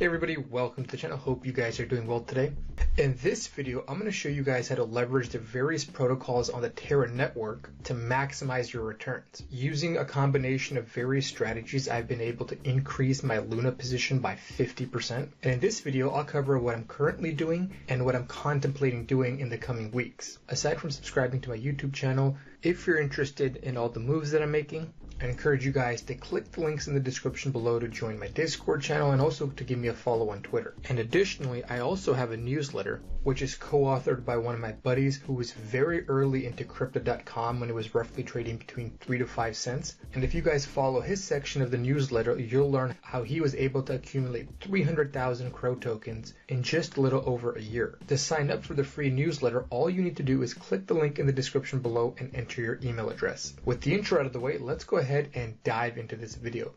Hey everybody, welcome to the channel. Hope you guys are doing well today. In this video, I'm going to show you guys how to leverage the various protocols on the Terra network to maximize your returns. Using a combination of various strategies, I've been able to increase my Luna position by 50%. And in this video, I'll cover what I'm currently doing and what I'm contemplating doing in the coming weeks. Aside from subscribing to my YouTube channel, if you're interested in all the moves that I'm making, I encourage you guys to click the links in the description below to join my Discord channel and also to give me a follow on Twitter. And additionally, I also have a newsletter which is co-authored by one of my buddies who was very early into crypto.com when it was roughly trading between 3 to 5 cents. And if you guys follow his section of the newsletter, you'll learn how he was able to accumulate 300,000 Crow tokens in just a little over a year. To sign up for the free newsletter, all you need to do is click the link in the description below and enter your email address. With the intro out of the way, let's go ahead and dive into this video.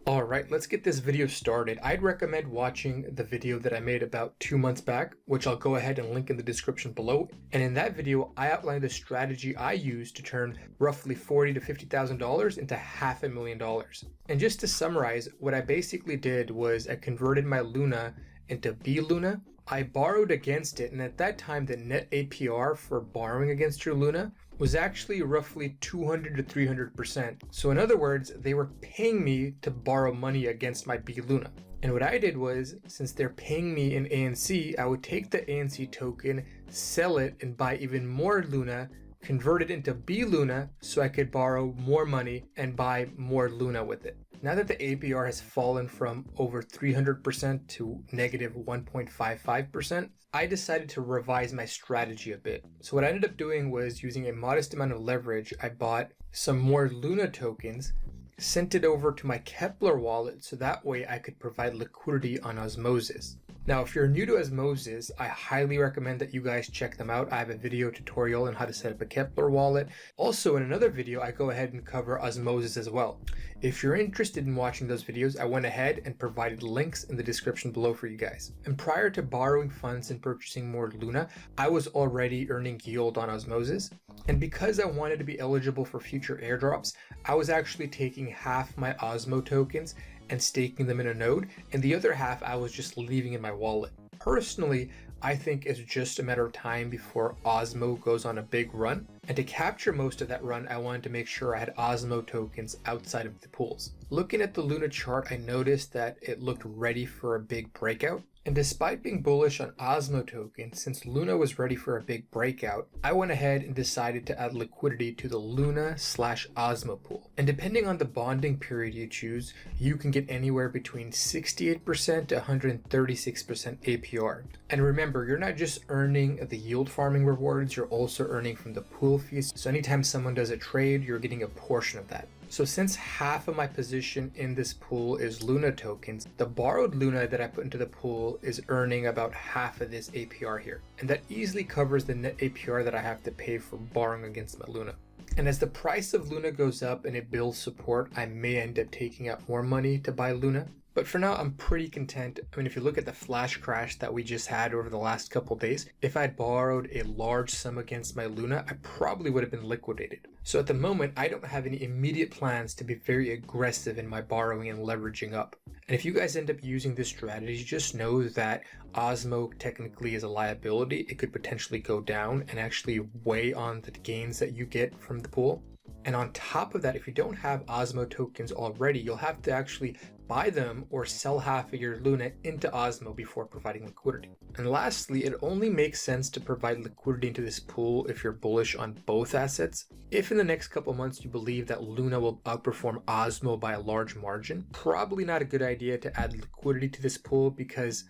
Alright, let's get this video started. I'd recommend watching the video that I made about 2 months back, which I'll go ahead and link in the description below. And in that video, I outlined the strategy I used to turn roughly $40,000 to $50,000 into $500,000. And just to summarize, what I basically did was I converted my Luna into B Luna. I borrowed against it, and at that time, the net APR for borrowing against your Luna was actually roughly 200 to 300%. So in other words, they were paying me to borrow money against my B Luna. And what I did was, since they're paying me in ANC, I would take the ANC token, sell it, and buy even more Luna, convert it into B Luna so I could borrow more money and buy more Luna with it. Now that the APR has fallen from over 300% to negative 1.55%, I decided to revise my strategy a bit. So what I ended up doing was using a modest amount of leverage. I bought some more Luna tokens, sent it over to my Kepler wallet so that way I could provide liquidity on Osmosis. Now, if you're new to Osmosis, I highly recommend that you guys check them out. I have a video tutorial on how to set up a Kepler wallet. Also, in another video, I go ahead and cover Osmosis as well. If you're interested in watching those videos, I went ahead and provided links in the description below for you guys. And prior to borrowing funds and purchasing more Luna, I was already earning yield on Osmosis. And because I wanted to be eligible for future airdrops, I was actually taking half my Osmo tokens and staking them in a node, and the other half I was just leaving in my wallet. Personally, I think it's just a matter of time before Osmo goes on a big run, and to capture most of that run, I wanted to make sure I had Osmo tokens outside of the pools. Looking at the Luna chart, I noticed that it looked ready for a big breakout. And despite being bullish on Osmo tokens, since Luna was ready for a big breakout, I went ahead and decided to add liquidity to the Luna/Osmo pool. And depending on the bonding period you choose, you can get anywhere between 68% to 136% APR. And remember, you're not just earning the yield farming rewards, you're also earning from the pool fees. So anytime someone does a trade, you're getting a portion of that. So since half of my position in this pool is Luna tokens, the borrowed Luna that I put into the pool is earning about half of this APR here. And that easily covers the net APR that I have to pay for borrowing against my Luna. And as the price of Luna goes up and it builds support, I may end up taking out more money to buy Luna. But for now, I'm pretty content. I mean, if you look at the flash crash that we just had over the last couple days, if I'd borrowed a large sum against my Luna, I probably would have been liquidated. So at the moment, I don't have any immediate plans to be very aggressive in my borrowing and leveraging up. And if you guys end up using this strategy, just know that Osmo technically is a liability. It could potentially go down and actually weigh on the gains that you get from the pool. And on top of that, if you don't have Osmo tokens already, you'll have to actually buy them or sell half of your Luna into Osmo before providing liquidity. And lastly, it only makes sense to provide liquidity into this pool if you're bullish on both assets. If in the next couple months you believe that Luna will outperform Osmo by a large margin, probably not a good idea to add liquidity to this pool because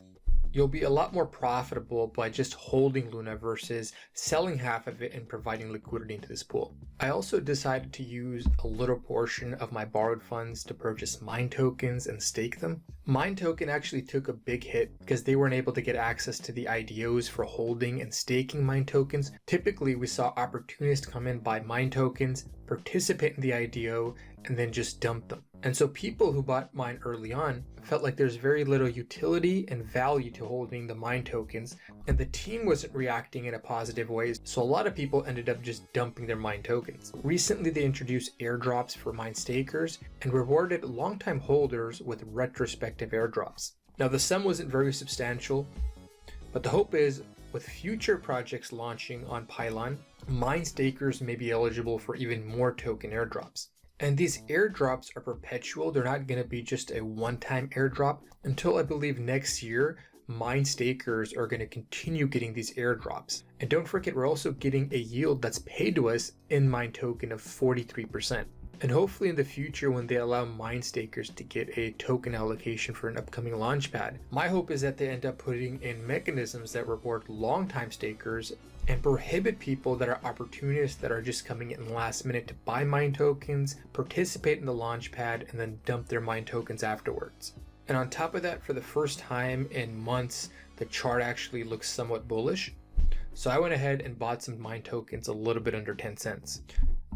you'll be a lot more profitable by just holding Luna versus selling half of it and providing liquidity into this pool. I also decided to use a little portion of my borrowed funds to purchase Mine tokens and stake them. Mine token actually took a big hit because they weren't able to get access to the IDOs for holding and staking Mine tokens. Typically, we saw opportunists come in, buy Mine tokens, participate in the IDO, and then just dump them. And so people who bought mine early on felt like there's very little utility and value to holding the mine tokens, and the team wasn't reacting in a positive way, so a lot of people ended up just dumping their mine tokens. Recently they introduced airdrops for mine stakers and rewarded longtime holders with retrospective airdrops. Now the sum wasn't very substantial, but the hope is with future projects launching on Pylon, mine stakers may be eligible for even more token airdrops. And these airdrops are perpetual. They're not going to be just a one-time airdrop. Until I believe next year, mine stakers are going to continue getting these airdrops. And don't forget, we're also getting a yield that's paid to us in mine token of 43%. And hopefully in the future, when they allow mine stakers to get a token allocation for an upcoming launchpad, my hope is that they end up putting in mechanisms that reward long-time stakers and prohibit people that are opportunists that are just coming in last minute to buy mine tokens, participate in the launchpad, and then dump their mine tokens afterwards. And on top of that, for the first time in months, the chart actually looks somewhat bullish. So I went ahead and bought some mine tokens a little bit under 10 cents.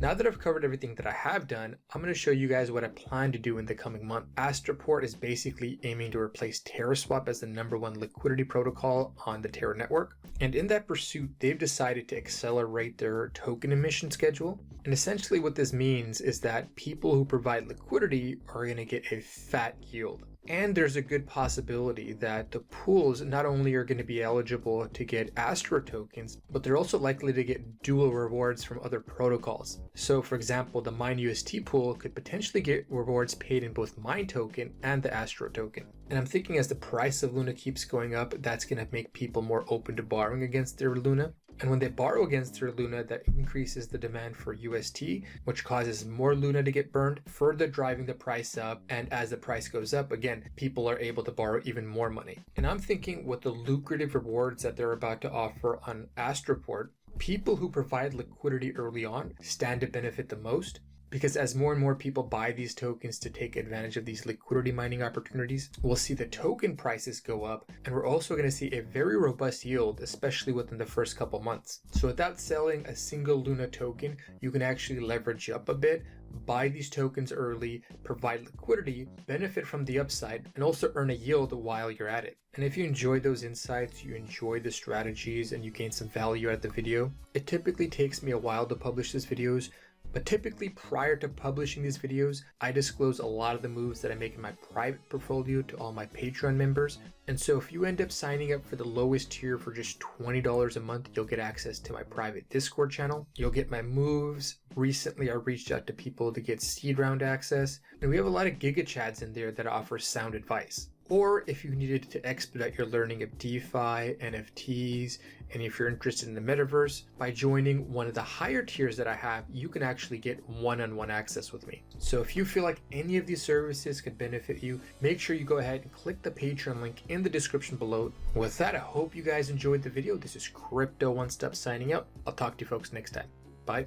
Now that I've covered everything that I have done, I'm going to show you guys what I plan to do in the coming month. Astroport is basically aiming to replace TerraSwap as the #1 liquidity protocol on the Terra network. And in that pursuit, they've decided to accelerate their token emission schedule. And essentially what this means is that people who provide liquidity are going to get a fat yield. And there's a good possibility that the pools not only are going to be eligible to get Astro tokens, but they're also likely to get dual rewards from other protocols. So for example, the MineUST pool could potentially get rewards paid in both Mine token and the Astro token. And I'm thinking as the price of Luna keeps going up, that's going to make people more open to borrowing against their Luna. And when they borrow against their Luna, that increases the demand for UST, which causes more Luna to get burned, further driving the price up. And as the price goes up, again, people are able to borrow even more money. And I'm thinking with the lucrative rewards that they're about to offer on Astroport, people who provide liquidity early on stand to benefit the most. Because as more and more people buy these tokens to take advantage of these liquidity mining opportunities, we'll see the token prices go up, and we're also going to see a very robust yield, especially within the first couple months. So without selling a single Luna token, you can actually leverage up a bit, buy these tokens early, provide liquidity, benefit from the upside, and also earn a yield while you're at it. And if you enjoyed those insights, you enjoy the strategies, and you gain some value out of the video, it typically takes me a while to publish these videos. But typically prior to publishing these videos, I disclose a lot of the moves that I make in my private portfolio to all my Patreon members. And so if you end up signing up for the lowest tier for just $20 a month, you'll get access to my private Discord channel. You'll get my moves. Recently, I reached out to people to get seed round access. And we have a lot of Giga Chads in there that offer sound advice. Or if you needed to expedite your learning of DeFi, NFTs, and if you're interested in the metaverse, by joining one of the higher tiers that I have, you can actually get one-on-one access with me. So if you feel like any of these services could benefit you, make sure you go ahead and click the Patreon link in the description below. With that, I hope you guys enjoyed the video. This is CryptoOneStop signing out. I'll talk to you folks next time. Bye.